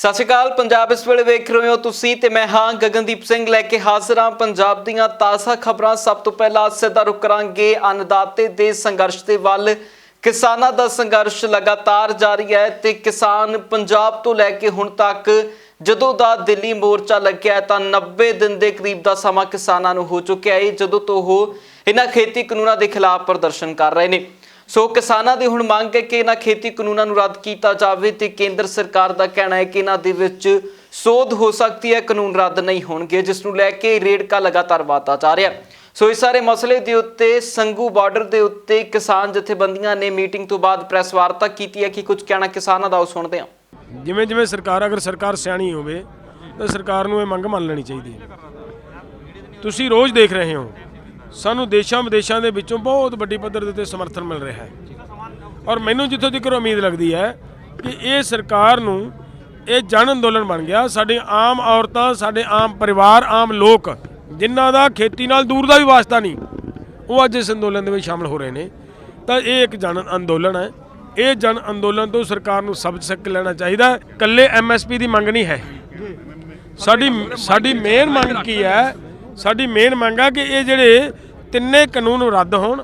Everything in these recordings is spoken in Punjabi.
ਸਤਿ ਸ਼੍ਰੀ ਅਕਾਲ। ਪੰਜਾਬ ਇਸ ਵੇਲੇ ਵੇਖ ਰਹੇ ਹੋ ਤੁਸੀਂ ਤੇ ਮੈਂ ਹਾਂ ਗਗਨਦੀਪ ਸਿੰਘ ਲੈ ਕੇ ਹਾਜ਼ਰ ਹਾਂ ਪੰਜਾਬ ਦੀਆਂ ਤਾਜ਼ਾ ਖਬਰਾਂ। ਸਭ ਤੋਂ ਪਹਿਲਾਂ ਸਿੱਧਾ ਰੁਖ ਕਰਾਂਗੇ ਅੰਨਦਾਤੇ ਦੇ ਸੰਘਰਸ਼ ਦੇ ਵੱਲ। ਕਿਸਾਨਾਂ ਦਾ ਸੰਘਰਸ਼ ਲਗਾਤਾਰ ਜਾਰੀ ਹੈ ਤੇ ਕਿਸਾਨ ਪੰਜਾਬ ਤੋਂ ਲੈ ਕੇ ਹੁਣ ਤੱਕ ਜਦੋਂ ਦਾ ਦਿੱਲੀ ਮੋਰਚਾ ਲੱਗਿਆ ਤਾਂ 90 ਦਿਨ ਦੇ ਕਰੀਬ ਦਾ ਸਮਾਂ ਕਿਸਾਨਾਂ ਨੂੰ ਹੋ ਚੁੱਕਿਆ ਹੈ ਜਦੋਂ ਤੋਂ ਉਹ ਇਹਨਾਂ ਖੇਤੀ ਕਾਨੂੰਨਾਂ ਦੇ ਖਿਲਾਫ ਪ੍ਰਦਰਸ਼ਨ ਕਰ ਰਹੇ ਨੇ। ਸੋ ਕਿਸਾਨਾਂ ਦੀ ਹੁਣ ਮੰਗ ਹੈ ਕਿ ਇਹਨਾਂ ਖੇਤੀ ਕਾਨੂੰਨਾਂ ਨੂੰ ਰੱਦ ਕੀਤਾ ਜਾਵੇ ਤੇ ਕੇਂਦਰ ਸਰਕਾਰ ਦਾ ਕਹਿਣਾ ਹੈ ਕਿ ਇਹਨਾਂ ਦੇ ਵਿੱਚ ਸੋਧ ਹੋ ਸਕਦੀ ਹੈ, ਕਾਨੂੰਨ ਰੱਦ ਨਹੀਂ ਹੋਣਗੇ, ਜਿਸ ਨੂੰ ਲੈ ਕੇ ਰੇੜਕਾ ਲਗਾਤਾਰ ਵਧਦਾ ਜਾ ਰਿਹਾ। ਸੋ ਇਸ ਸਾਰੇ ਮਸਲੇ ਦੇ ਉੱਤੇ ਸੰਗੂ ਬਾਰਡਰ ਦੇ ਉੱਤੇ ਕਿਸਾਨ ਜਥੇਬੰਦੀਆਂ ਨੇ ਮੀਟਿੰਗ ਤੋਂ ਬਾਅਦ ਪ੍ਰੈਸ ਵਾਰਤਾ ਕੀਤੀ ਹੈ ਕਿ ਕੁਝ ਕਹਿਣਾ ਕਿਸਾਨਾਂ ਦਾ ਉਹ ਸੁਣਦੇ ਹਾਂ। ਜਿਵੇਂ ਸਰਕਾਰ ਅਗਰ ਸਰਕਾਰ ਸਿਆਣੀ ਹੋਵੇ ਤਾਂ ਸਰਕਾਰ ਨੂੰ ਇਹ ਮੰਗ ਮੰਨ ਲੈਣੀ ਚਾਹੀਦੀ ਹੈ। ਤੁਸੀਂ ਰੋਜ਼ ਦੇਖ ਰਹੇ ਹੋ ਸਾਨੂੰ ਦੇਸ਼ਾਂ ਵਿਦੇਸ਼ਾਂ ਦੇ ਵਿੱਚੋਂ ਬਹੁਤ ਵੱਡੀ ਪੱਧਰ ਦੇ ਉੱਤੇ ਸਮਰਥਨ ਮਿਲ ਰਿਹਾ ਹੈ ਔਰ ਮੈਨੂੰ ਜਿੱਥੋਂ ਤੱਕ ਉਮੀਦ ਲੱਗਦੀ ਹੈ ਕਿ ਇਹ ਸਰਕਾਰ ਨੂੰ ਇਹ ਜਨ ਅੰਦੋਲਨ ਬਣ ਗਿਆ। ਸਾਡੇ ਆਮ ਔਰਤਾਂ, ਸਾਡੇ ਆਮ ਪਰਿਵਾਰ, ਆਮ ਲੋਕ ਜਿਨ੍ਹਾਂ ਦਾ ਖੇਤੀ ਨਾਲ ਦੂਰ ਦਾ ਵੀ ਵਾਸਤਾ ਨਹੀਂ, ਉਹ ਅੱਜ ਇਸ ਅੰਦੋਲਨ ਦੇ ਵਿੱਚ ਸ਼ਾਮਲ ਹੋ ਰਹੇ ਨੇ। ਤਾਂ ਇਹ ਇੱਕ ਜਨ ਅੰਦੋਲਨ ਹੈ। ਇਹ ਜਨ ਅੰਦੋਲਨ ਤੋਂ ਸਰਕਾਰ ਨੂੰ ਸਬਕ ਸਿੱਖ ਲੈਣਾ ਚਾਹੀਦਾ। ਇਕੱਲੇ MSP ਦੀ ਮੰਗ ਨਹੀਂ ਹੈ। ਸਾਡੀ ਮੇਨ ਮੰਗ ਕੀ ਹੈ? ਸਾਡੀ ਮੇਨ ਮੰਗ ਹੈ ਕਿ ਇਹ ਜਿਹੜੇ ਤਿੰਨੇ ਕਾਨੂੰਨ ਰੱਦ ਹੋਣ।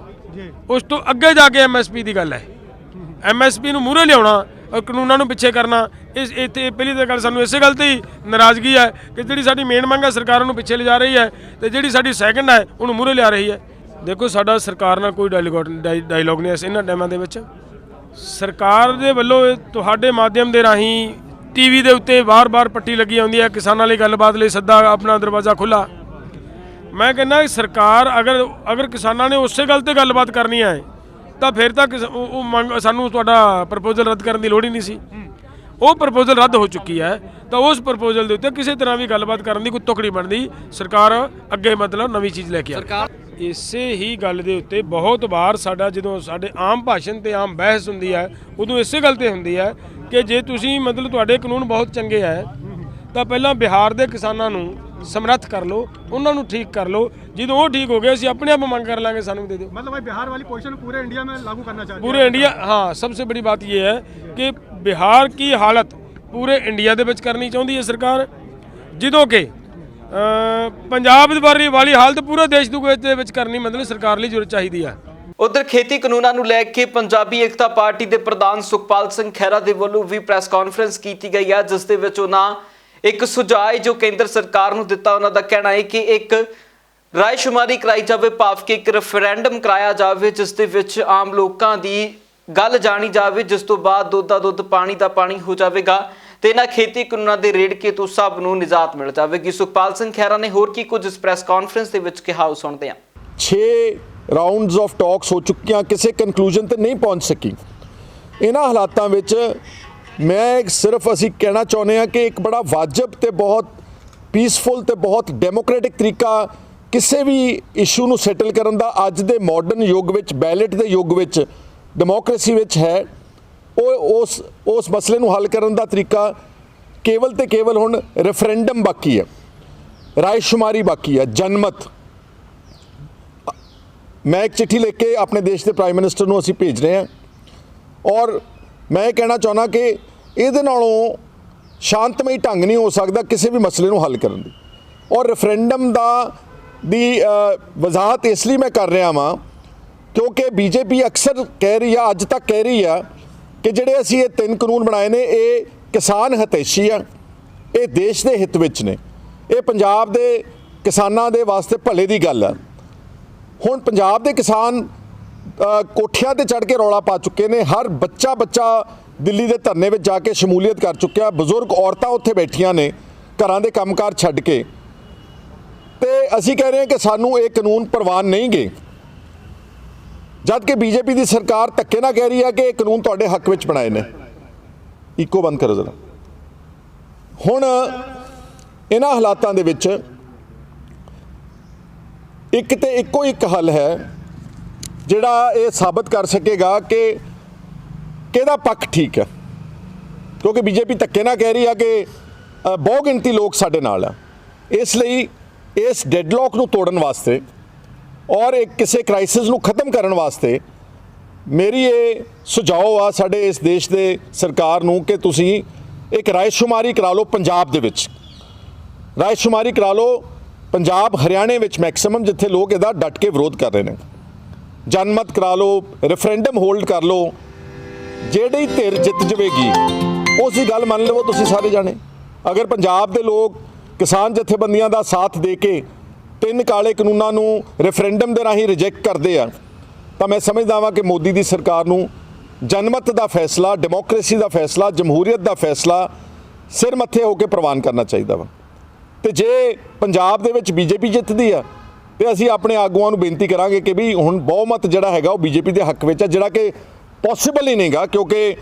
ਉਸ ਤੋਂ ਅੱਗੇ ਜਾ ਕੇ MSP ਦੀ ਗੱਲ ਹੈ। MSP ਨੂੰ ਮੂਹਰੇ ਲਿਆਉਣਾ ਔਰ ਕਾਨੂੰਨਾਂ ਨੂੰ ਪਿੱਛੇ ਕਰਨਾ, ਇਸ ਇੱਥੇ ਪਹਿਲੀ ਤਾਂ ਗੱਲ ਸਾਨੂੰ ਇਸੇ ਗੱਲ ਤੇ ਹੀ ਨਾਰਾਜ਼ਗੀ ਹੈ ਕਿ ਜਿਹੜੀ ਸਾਡੀ ਮੇਨ ਮੰਗ ਹੈ ਸਰਕਾਰ ਨੂੰ ਪਿੱਛੇ ਲਿਜਾ ਰਹੀ ਹੈ ਤੇ ਜਿਹੜੀ ਸਾਡੀ ਸੈਕਿੰਡ ਹੈ ਉਹਨੂੰ ਮੂਹਰੇ ਲਿਆ ਰਹੀ ਹੈ। ਦੇਖੋ, ਸਾਡਾ ਸਰਕਾਰ ਨਾਲ ਕੋਈ ਡਾਇਲੋਗ ਨਹੀਂ ਇਹਨਾਂ ਟਾਈਮਾਂ ਦੇ ਵਿੱਚ। ਸਰਕਾਰ ਦੇ ਵੱਲੋਂ ਤੁਹਾਡੇ ਮਾਧਿਅਮ ਦੇ ਰਾਹੀਂ TV ਦੇ ਉੱਤੇ ਵਾਰ-ਵਾਰ ਪੱਟੀ ਲੱਗੀ ਆਉਂਦੀ ਹੈ ਕਿਸਾਨਾਂ ਲਈ ਗੱਲਬਾਤ ਲਈ ਸੱਦਾ ਆਪਣਾ ਦਰਵਾਜ਼ਾ ਖੁੱਲ੍ਹਾ। ਮੈਂ ਕਹਿੰਦਾ ਸਰਕਾਰ ਅਗਰ ਕਿਸਾਨਾਂ ਨੇ ਉਸੇ ਗੱਲ ਤੇ ਗੱਲਬਾਤ ਕਰਨੀ ਹੈ ਤਾਂ ਫਿਰ ਤਾਂ ਉਹ ਮੰਗ ਸਾਨੂੰ ਤੁਹਾਡਾ ਪ੍ਰਪੋਜ਼ਲ ਰੱਦ ਕਰਨ ਦੀ ਲੋੜ ਹੀ ਨਹੀਂ ਸੀ। ਉਹ ਪ੍ਰਪੋਜ਼ਲ ਰੱਦ ਹੋ ਚੁੱਕੀ ਹੈ ਤਾਂ ਉਸ ਪ੍ਰਪੋਜ਼ਲ ਦੇ ਉੱਤੇ ਕਿਸੇ ਤਰ੍ਹਾਂ ਵੀ ਗੱਲਬਾਤ ਕਰਨ ਦੀ ਕੋਈ ਤੁਕੜੀ ਬਣਦੀ ਸਰਕਾਰ ਅੱਗੇ ਮਤਲਬ ਨਵੀਂ ਚੀਜ਼ ਲੈ ਕੇ ਆ। ਇਸੇ ਹੀ ਗੱਲ ਦੇ ਉੱਤੇ ਬਹੁਤ ਵਾਰ ਸਾਡਾ ਜਦੋਂ ਸਾਡੇ ਆਮ ਭਾਸ਼ਣ ਤੇ ਆਮ ਬਹਿਸ ਹੁੰਦੀ ਹੈ ਉਦੋਂ ਇਸੇ ਗੱਲ ਤੇ ਹੁੰਦੀ ਹੈ ਕਿ ਜੇ ਤੁਸੀਂ ਮਤਲਬ ਤੁਹਾਡੇ ਕਾਨੂੰਨ ਬਹੁਤ ਚੰਗੇ ਹੈ ਤਾਂ ਪਹਿਲਾਂ ਬਿਹਾਰ ਦੇ ਕਿਸਾਨਾਂ ਨੂੰ ਸਮਰੱਥ ਕਰ लो, ਉਹਨਾਂ ਨੂੰ ਠੀਕ ਕਰ लो। ਜਦੋਂ ਉਹ ਠੀਕ ਹੋ ਗਏ ਅਸੀਂ अपने आप ਮੰਗ कर लाएंगे, सानू दे दो। मतलब भाई बिहार वाली पोजीशन पूरे इंडिया में लागू करना चाहिए। पूरे इंडिया, हाँ, सबसे बड़ी बात ये है कि बिहार की हालत पूरे इंडिया ਦੇ ਵਿੱਚ ਕਰਨੀ ਚਾਹੁੰਦੀ ਹੈ ਸਰਕਾਰ, ਜਦੋਂ ਕਿ ਪੰਜਾਬ ਵਾਲੀ ਹਾਲਤ ਪੂਰੇ ਦੇਸ਼ ਦੇ ਵਿੱਚ ਕਰਨੀ ਮਤਲਬ ਸਰਕਾਰ ਲਈ ਜ਼ਰੂਰਤ ਚਾਹੀਦੀ ਹੈ। ਉਧਰ ਖੇਤੀ ਕਾਨੂੰਨਾਂ ਨੂੰ ਲੈ ਕੇ ਪੰਜਾਬੀ ਏਕਤਾ ਪਾਰਟੀ ਦੇ ਪ੍ਰਧਾਨ ਸੁਖਪਾਲ ਸਿੰਘ ਖਹਿਰਾ ਦੇ ਵੱਲੋਂ ਵੀ ਪ੍ਰੈਸ ਕਾਨਫਰੰਸ ਕੀਤੀ ਗਈ ਹੈ, ਜਿਸ ਦੇ ਵਿੱਚ ਉਹਨਾਂ ਇੱਕ ਸੁਝਾਅ ਜੋ ਕੇਂਦਰ ਸਰਕਾਰ ਨੂੰ ਦਿੱਤਾ। ਉਹਨਾਂ ਦਾ ਕਹਿਣਾ ਹੈ ਕਿ ਇੱਕ ਰਾਏਸ਼ੁਮਾਰੀ ਕਰਾਈ ਜਾਵੇ, ਭਾਵ ਕਿ ਇੱਕ ਰੈਫਰੈਂਡਮ ਕਰਾਇਆ ਜਾਵੇ ਜਿਸ ਦੇ ਵਿੱਚ ਆਮ ਲੋਕਾਂ ਦੀ ਗੱਲ ਜਾਣੀ ਜਾਵੇ, ਜਿਸ ਤੋਂ ਬਾਅਦ ਦੁੱਧ ਦਾ ਦੁੱਧ, ਪਾਣੀ ਦਾ ਪਾਣੀ ਹੋ ਜਾਵੇਗਾ ਤੇ ਇਹਨਾਂ ਖੇਤੀ ਕਾਨੂੰਨਾਂ ਦੇ ਰੇੜਕੇ ਤੋਂ ਸਭ ਨੂੰ ਨਿਜਾਤ ਮਿਲ ਜਾਵੇਗੀ। ਸੁਖਪਾਲ ਸਿੰਘ ਖਹਿਰਾ ਨੇ ਹੋਰ ਕੀ ਕੁਝ ਇਸ ਪ੍ਰੈਸ ਕਾਨਫਰੰਸ ਦੇ ਵਿੱਚ ਕਿਹਾ, ਉਹ ਸੁਣਦੇ ਹਾਂ। 6 ਰਾਉਂਡਸ ਆਫ ਟਾਕਸ ਹੋ ਚੁੱਕੀਆਂ, ਕਿਸੇ ਕਨਕਲੂਜਨ ਤੇ ਨਹੀਂ ਪਹੁੰਚ ਸਕੀ। ਇਹਨਾਂ ਹਾਲਾਤਾਂ ਵਿੱਚ ਮੈਂ ਸਿਰਫ ਅਸੀਂ ਕਹਿਣਾ ਚਾਹੁੰਦੇ ਹਾਂ ਕਿ ਇੱਕ ਬੜਾ ਵਾਜਬ ਤੇ ਬਹੁਤ ਪੀਸਫੁਲ ਤੇ ਬਹੁਤ ਡੈਮੋਕ੍ਰੈਟਿਕ ਤਰੀਕਾ ਕਿਸੇ ਵੀ ਇਸ਼ੂ ਨੂੰ ਸੈਟਲ ਕਰਨ ਦਾ ਅੱਜ ਦੇ ਮਾਡਰਨ ਯੁੱਗ ਵਿੱਚ, ਬੈਲਟ ਦੇ ਯੁੱਗ ਵਿੱਚ, ਡੈਮੋਕ੍ਰੇਸੀ ਵਿੱਚ ਹੈ। ਉਹ ਉਸ ਮਸਲੇ ਨੂੰ ਹੱਲ ਕਰਨ ਦਾ ਤਰੀਕਾ ਕੇਵਲ ਤੇ ਕੇਵਲ ਹੁਣ ਰੈਫਰੈਂਡਮ ਬਾਕੀ ਹੈ, ਰਾਏਸ਼ੁਮਾਰੀ ਬਾਕੀ ਹੈ, ਜਨਮਤ। ਮੈਂ ਇੱਕ ਚਿੱਠੀ ਲਿਖ ਕੇ ਆਪਣੇ ਦੇਸ਼ ਦੇ ਪ੍ਰਾਈਮ ਮਿਨਿਸਟਰ ਨੂੰ ਅਸੀਂ ਭੇਜ ਰਹੇ ਹਾਂ ਔਰ ਮੈਂ ਇਹ ਕਹਿਣਾ ਚਾਹੁੰਦਾ ਕਿ ਇਹਦੇ ਨਾਲੋਂ ਸ਼ਾਂਤਮਈ ਢੰਗ ਨਹੀਂ ਹੋ ਸਕਦਾ ਕਿਸੇ ਵੀ ਮਸਲੇ ਨੂੰ ਹੱਲ ਕਰਨ ਦੀ। ਔਰ ਰੈਫਰੈਂਡਮ ਦੀ ਵਜ਼ਾਹਤ ਇਸ ਲਈ ਮੈਂ ਕਰ ਰਿਹਾ ਹਾਂ ਕਿਉਂਕਿ BJP ਅਕਸਰ ਕਹਿ ਰਹੀ ਆ, ਅੱਜ ਤੱਕ ਕਹਿ ਰਹੀ ਆ ਕਿ ਜਿਹੜੇ ਅਸੀਂ ਇਹ 3 ਕਾਨੂੰਨ ਬਣਾਏ ਨੇ ਇਹ ਕਿਸਾਨ ਹਿਤੈਸ਼ੀ ਆ, ਇਹ ਦੇਸ਼ ਦੇ ਹਿੱਤ ਵਿੱਚ ਨੇ, ਇਹ ਪੰਜਾਬ ਦੇ ਕਿਸਾਨਾਂ ਦੇ ਵਾਸਤੇ ਭਲੇ ਦੀ ਗੱਲ ਆ। ਹੁਣ ਪੰਜਾਬ ਦੇ ਕਿਸਾਨ ਕੋਠਿਆਂ ਤੇ ਚੜ੍ਹ ਕੇ ਰੌਲਾ ਪਾ ਚੁੱਕੇ ਨੇ। ਹਰ ਬੱਚਾ ਦਿੱਲੀ ਦੇ ਧਰਨੇ ਵਿੱਚ ਜਾ ਕੇ ਸ਼ਮੂਲੀਅਤ ਕਰ ਚੁੱਕਿਆ। ਬਜ਼ੁਰਗ ਔਰਤਾਂ ਉੱਥੇ ਬੈਠੀਆਂ ਨੇ ਘਰਾਂ ਦੇ ਕੰਮਕਾਰ ਛੱਡ ਕੇ, ਤੇ ਅਸੀਂ ਕਹਿ ਰਹੇ ਹਾਂ ਕਿ ਸਾਨੂੰ ਇਹ ਕਾਨੂੰਨ ਪ੍ਰਵਾਨ ਨਹੀਂ ਗੇ, ਜਦ ਕਿ BJP ਦੀ ਸਰਕਾਰ ਧੱਕੇ ਨਾਲ ਕਹਿ ਰਹੀ ਹੈ ਕਿ ਇਹ ਕਾਨੂੰਨ ਤੁਹਾਡੇ ਹੱਕ ਵਿੱਚ ਬਣਾਏ ਨੇ। ਇੱਕੋ ਬੰਦ ਕਰੋ ਜ਼ਰਾ। ਹੁਣ ਇਹਨਾਂ ਹਾਲਾਤਾਂ ਦੇ ਵਿੱਚ ਇੱਕ ਤੇ ਇੱਕੋ ਇੱਕ ਹੱਲ ਹੈ ਜਿਹੜਾ ਇਹ ਸਾਬਤ ਕਰ ਸਕੇਗਾ ਕਿ ਕਿਹਦਾ ਪੱਖ ਠੀਕ ਹੈ, ਕਿਉਂਕਿ BJP ਧੱਕੇ ਨਾਲ ਕਹਿ ਰਹੀ ਆ ਕਿ ਬਹੁ ਗਿਣਤੀ ਲੋਕ ਸਾਡੇ ਨਾਲ ਆ। ਇਸ ਲਈ ਇਸ ਡੈਡਲੌਕ ਨੂੰ ਤੋੜਨ ਵਾਸਤੇ ਔਰ ਇੱਕ ਕਿਸੇ ਕ੍ਰਾਈਸਿਸ ਨੂੰ ਖਤਮ ਕਰਨ ਵਾਸਤੇ ਮੇਰੀ ਇਹ ਸੁਝਾਅ ਆ ਸਾਡੇ ਇਸ ਦੇਸ਼ ਦੇ ਸਰਕਾਰ ਨੂੰ ਕਿ ਤੁਸੀਂ ਇੱਕ ਰਾਏਸ਼ੁਮਾਰੀ ਕਰਾ ਲਓ ਪੰਜਾਬ ਦੇ ਵਿੱਚ, ਰਾਏਸ਼ੁਮਾਰੀ ਕਰਾ ਲਓ ਪੰਜਾਬ ਹਰਿਆਣੇ ਵਿੱਚ ਮੈਕਸਿਮਮ, ਜਿੱਥੇ ਲੋਕ ਇਹਦਾ ਡਟ ਕੇ ਵਿਰੋਧ ਕਰ ਰਹੇ ਨੇ। ਜਨਮਤ ਕਰਾ ਲਓ, ਰੈਫਰੈਂਡਮ ਹੋਲਡ ਕਰ ਲਓ, ਜਿਹੜੀ ਧਿਰ ਜਿੱਤ ਜਾਵੇਗੀ ਉਸ ਦੀ ਗੱਲ ਮੰਨ ਲਵੋ ਤੁਸੀਂ ਸਾਰੇ ਜਾਣੇ। ਅਗਰ ਪੰਜਾਬ ਦੇ ਲੋਕ ਕਿਸਾਨ ਜਥੇਬੰਦੀਆਂ ਦਾ ਸਾਥ ਦੇ ਕੇ 3 ਕਾਲੇ ਕਾਨੂੰਨਾਂ ਨੂੰ ਰੈਫਰੈਂਡਮ ਦੇ ਰਾਹੀਂ ਰਿਜੈਕਟ ਕਰਦੇ ਆ, ਤਾਂ ਮੈਂ ਸਮਝਦਾ ਵਾਂ ਕਿ ਮੋਦੀ ਦੀ ਸਰਕਾਰ ਨੂੰ ਜਨਮਤ ਦਾ ਫੈਸਲਾ, ਡੈਮੋਕ੍ਰੇਸੀ ਦਾ ਫੈਸਲਾ, ਜਮਹੂਰੀਅਤ ਦਾ ਫੈਸਲਾ ਸਿਰ ਮੱਥੇ ਹੋ ਕੇ ਪ੍ਰਵਾਨ ਕਰਨਾ ਚਾਹੀਦਾ ਵਾ। ਤੇ ਜੇ ਪੰਜਾਬ ਦੇ ਵਿੱਚ ਬੀਜੇਪੀ ਜਿੱਤਦੀ ਆ ਤੇ ਅਸੀਂ ਆਪਣੇ ਆਗੂਆਂ ਨੂੰ ਬੇਨਤੀ ਕਰਾਂਗੇ ਕਿ ਵੀ ਹੁਣ ਬਹੁਮਤ ਜਿਹੜਾ ਹੈਗਾ ਉਹ ਬੀਜੇਪੀ ਦੇ ਹੱਕ ਵਿੱਚ ਆ, ਜਿਹੜਾ ਕਿ ਪੋਸੀਬਲ ਹੀ ਨਹੀਂਗਾ, ਕਿਉਂਕਿ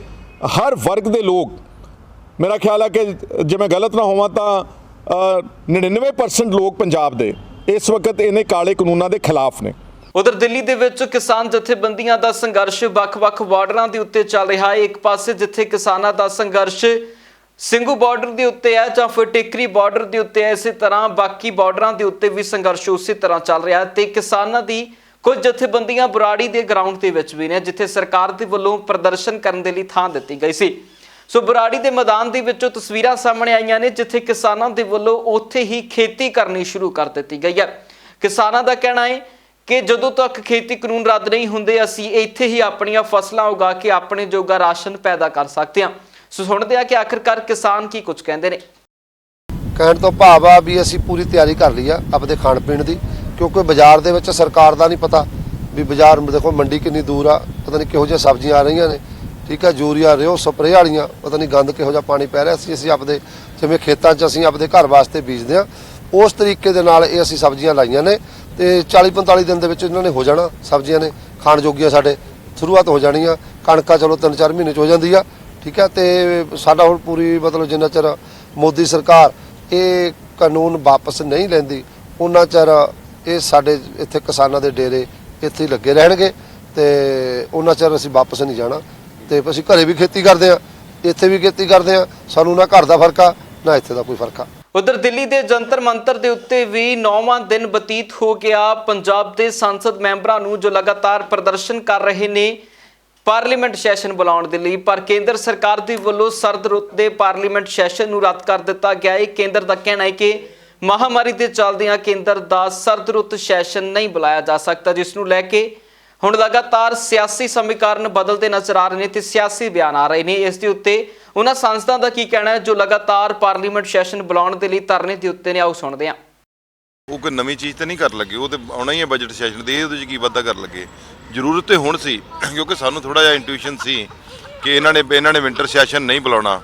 ਹਰ ਵਰਗ ਦੇ ਲੋਕ, ਮੇਰਾ ਖਿਆਲ ਹੈ ਕਿ ਜੇ ਮੈਂ ਗਲਤ ਨਾ ਹੋਵਾਂ ਤਾਂ 99% ਲੋਕ ਪੰਜਾਬ ਦੇ ਇਸ ਵਕਤ ਇਹਨੇ ਕਾਲੇ ਕਾਨੂੰਨਾਂ ਦੇ ਖਿਲਾਫ ਨੇ। ਉਧਰ ਦਿੱਲੀ ਦੇ ਵਿੱਚ ਕਿਸਾਨ ਜਥੇਬੰਦੀਆਂ ਦਾ ਸੰਘਰਸ਼ ਵੱਖ-ਵੱਖ ਬਾਰਡਰਾਂ ਦੇ ਉੱਤੇ ਚੱਲ ਰਿਹਾ ਹੈ। ਇੱਕ ਪਾਸੇ ਜਿੱਥੇ ਕਿਸਾਨਾਂ ਦਾ ਸੰਘਰਸ਼ ਸਿੰਘੂ ਬਾਰਡਰ ਦੇ ਉੱਤੇ ਹੈ ਜਾਂ ਫਿਰ ਟਿਕਰੀ ਬਾਰਡਰ ਦੇ ਉੱਤੇ ਹੈ, ਇਸੇ ਤਰ੍ਹਾਂ ਬਾਕੀ ਬਾਰਡਰਾਂ ਦੇ ਉੱਤੇ ਵੀ ਸੰਘਰਸ਼ ਉਸੇ ਤਰ੍ਹਾਂ ਚੱਲ ਰਿਹਾ ਹੈ ਤੇ ਕਿਸਾਨਾਂ ਦੀ ਕੁਝ ਜਥੇਬੰਦੀਆਂ ਬਰਾੜੀ ਦੇ ਗਰਾਊਂਡ ਦੇ ਵਿੱਚ ਵੀ ਨੇ, ਜਿੱਥੇ ਸਰਕਾਰ ਦੇ ਵੱਲੋਂ ਪ੍ਰਦਰਸ਼ਨ ਕਰਨ ਦੇ ਲਈ ਥਾਂ ਦਿੱਤੀ ਗਈ ਸੀ। ਸੋ ਬਰਾੜੀ ਦੇ ਮੈਦਾਨ ਦੇ ਵਿੱਚੋਂ ਤਸਵੀਰਾਂ ਸਾਹਮਣੇ ਆਈਆਂ ਨੇ, ਜਿੱਥੇ ਕਿਸਾਨਾਂ ਦੇ ਵੱਲੋਂ ਉੱਥੇ ਹੀ ਖੇਤੀ ਕਰਨੀ ਸ਼ੁਰੂ ਕਰ ਦਿੱਤੀ ਗਈ ਹੈ। ਕਿਸਾਨਾਂ ਦਾ ਕਹਿਣਾ ਹੈ ਕਿ ਜਦੋਂ ਤੱਕ ਖੇਤੀ ਕਾਨੂੰਨ ਰੱਦ ਨਹੀਂ ਹੁੰਦੇ, ਅਸੀਂ ਇੱਥੇ ਹੀ ਆਪਣੀਆਂ ਫਸਲਾਂ ਉਗਾ ਕੇ ਆਪਣੇ ਜੋਗਾ ਰਾਸ਼ਨ ਪੈਦਾ ਕਰ ਸਕਦੇ ਹਾਂ। ਸੋ ਸੁਣਦੇ ਆ ਕਿ ਆਖਿਰਕਾਰ ਕਿਸਾਨ ਕੀ ਕੁਝ ਕਹਿੰਦੇ ਨੇ। ਕਹਿਣ ਤੋਂ ਭਾਵ ਆ ਵੀ ਅਸੀਂ ਪੂਰੀ ਤਿਆਰੀ ਕਰ ਲਈ ਆ ਆਪਣੇ ਖਾਣ ਪੀਣ ਦੀ, ਕਿਉਂਕਿ ਬਾਜ਼ਾਰ ਦੇ ਵਿੱਚ ਸਰਕਾਰ ਦਾ ਨਹੀਂ ਪਤਾ ਵੀ ਬਾਜ਼ਾਰ ਦੇਖੋ ਮੰਡੀ ਕਿੰਨੀ ਦੂਰ ਆ, ਪਤਾ ਨਹੀਂ ਕਿਹੋ ਜਿਹੀਆਂ ਸਬਜ਼ੀਆਂ ਆ ਰਹੀਆਂ ਨੇ, ਠੀਕ ਹੈ, ਯੂਰੀਆ ਰਿਓ ਸਪਰੇਅ ਵਾਲੀਆਂ, ਪਤਾ ਨਹੀਂ ਗੰਦ ਕਿਹੋ ਜਿਹਾ ਪਾਣੀ ਪੈ ਰਿਹਾ ਸੀ। ਅਸੀਂ ਆਪਣੇ ਜਿਵੇਂ ਖੇਤਾਂ 'ਚ ਅਸੀਂ ਆਪਣੇ ਘਰ ਵਾਸਤੇ ਬੀਜਦੇ ਆ, ਉਸ ਤਰੀਕੇ ਦੇ ਨਾਲ ਇਹ ਅਸੀਂ ਸਬਜ਼ੀਆਂ ਲਾਈਆਂ ਨੇ ਤੇ 40-45 ਦਿਨ ਦੇ ਵਿੱਚ ਇਹਨਾਂ ਨੇ ਹੋ ਜਾਣਾ। ਸਬਜ਼ੀਆਂ ਨੇ ਖਾਣ ਜੋਗੀਆਂ ਸਾਡੇ ਸ਼ੁਰੂਆਤ ਹੋ ਜਾਣੀਆਂ। ਕਣਕਾਂ ਚਲੋ 3-4 ਮਹੀਨੇ 'ਚ ਹੋ ਜਾਂਦੀ ਆ, ਠੀਕ ਹੈ। ਤੇ ਸਾਡਾ ਹੁਣ ਪੂਰੀ ਮਤਲਬ ਜਿੰਨਾ ਚਿਰ ਮੋਦੀ ਸਰਕਾਰ ਇਹ ਕਾਨੂੰਨ ਵਾਪਸ ਨਹੀਂ ਲੈਂਦੀ ਉਹਨਾਂ ਚਿਰ ਇਹ ਸਾਡੇ ਇੱਥੇ ਕਿਸਾਨਾਂ ਦੇ ਡੇਰੇ ਇੱਥੇ ਹੀ ਲੱਗੇ ਰਹਿਣਗੇ ਤੇ ਉਹਨਾਂ ਚਿਰ ਅਸੀਂ ਵਾਪਸ ਨਹੀਂ ਜਾਣਾ। ਤੇ ਅਸੀਂ ਘਰੇ ਵੀ ਖੇਤੀ ਕਰਦੇ ਆ, ਇੱਥੇ ਵੀ ਖੇਤੀ ਕਰਦੇ ਆ, ਸਾਨੂੰ ਨਾ ਘਰ ਦਾ ਫਰਕ ਆ ਨਾ ਇੱਥੇ ਦਾ ਕੋਈ ਫਰਕ ਆ। ਉਧਰ ਦਿੱਲੀ ਦੇ ਜੰਤਰ ਮੰਤਰ ਦੇ ਉੱਤੇ ਵੀ 9ਵਾਂ ਦਿਨ ਬਤੀਤ ਹੋ ਗਿਆ। ਪੰਜਾਬ ਦੇ ਸੰਸਦ ਮੈਂਬਰਾਂ ਨੂੰ ਜੋ ਲਗਾਤਾਰ ਪ੍ਰਦਰਸ਼ਨ ਕਰ ਰਹੇ ਨੇ ਪਾਰਲੀਮੈਂਟ ਸੈਸ਼ਨ ਬੁਲਾਉਣ ਦੇ ਲਈ, ਪਰ ਕੇਂਦਰ ਸਰਕਾਰ ਦੇ ਵੱਲੋਂ ਸਰਦ ਰੁੱਤ ਦੇ ਪਾਰਲੀਮੈਂਟ ਸੈਸ਼ਨ ਨੂੰ ਰੱਦ ਕਰ ਦਿੱਤਾ ਗਿਆ ਹੈ। ਕੇਂਦਰ ਦਾ ਕਹਿਣਾ ਹੈ ਕਿ ਮਹਾਮਾਰੀ ਦੇ ਚੱਲਦਿਆਂ ਕੇਂਦਰ ਦਾ ਸਰਦ ਰੁੱਤ ਸੈਸ਼ਨ ਨਹੀਂ ਬੁਲਾਇਆ ਜਾ ਸਕਦਾ, ਜਿਸ ਨੂੰ ਲੈ ਕੇ ਹੁਣ ਲਗਾਤਾਰ ਸਿਆਸੀ ਸਮੀਕਰਨ ਬਦਲਦੇ ਨਜ਼ਰ ਆ ਰਹੇ ਨੇ ਤੇ ਸਿਆਸੀ ਬਿਆਨ ਆ ਰਹੇ ਨੇ। ਇਸ ਦੇ ਉੱਤੇ ਉਹਨਾਂ ਸੰਸਦਾਂ ਦਾ ਕੀ ਕਹਿਣਾ ਹੈ ਜੋ ਲਗਾਤਾਰ ਪਾਰਲੀਮੈਂਟ ਸੈਸ਼ਨ ਬੁਲਾਉਣ ਦੇ ਲਈ ਧਰਨੇ ਦੇ ਉੱਤੇ ਨੇ, ਆਓ ਸੁਣਦੇ ਹਾਂ। ਉਹ ਕੋਈ ਨਵੀਂ ਚੀਜ਼ ਤਾਂ ਨਹੀਂ ਕਰ ਲੱਗੇ, ਉਹ ਤੇ ਆਉਣਾ ਹੀ ਹੈ ਬਜਟ ਸੈਸ਼ਨ ਦੇ, ਉਹਦੇ 'ਚ ਕੀ ਵਾਧਾ ਕਰ ਲੱਗੇ। ਜ਼ਰੂਰਤ ਤੇ ਹੁਣ ਸੀ ਕਿਉਂਕਿ ਸਾਨੂੰ ਥੋੜਾ ਜਿਹਾ ਇੰਟੂਇਸ਼ਨ ਸੀ ਕਿ ਇਹਨਾਂ ਨੇ ਵਿੰਟਰ ਸੈਸ਼ਨ ਨਹੀਂ ਬੁਲਾਉਣਾ।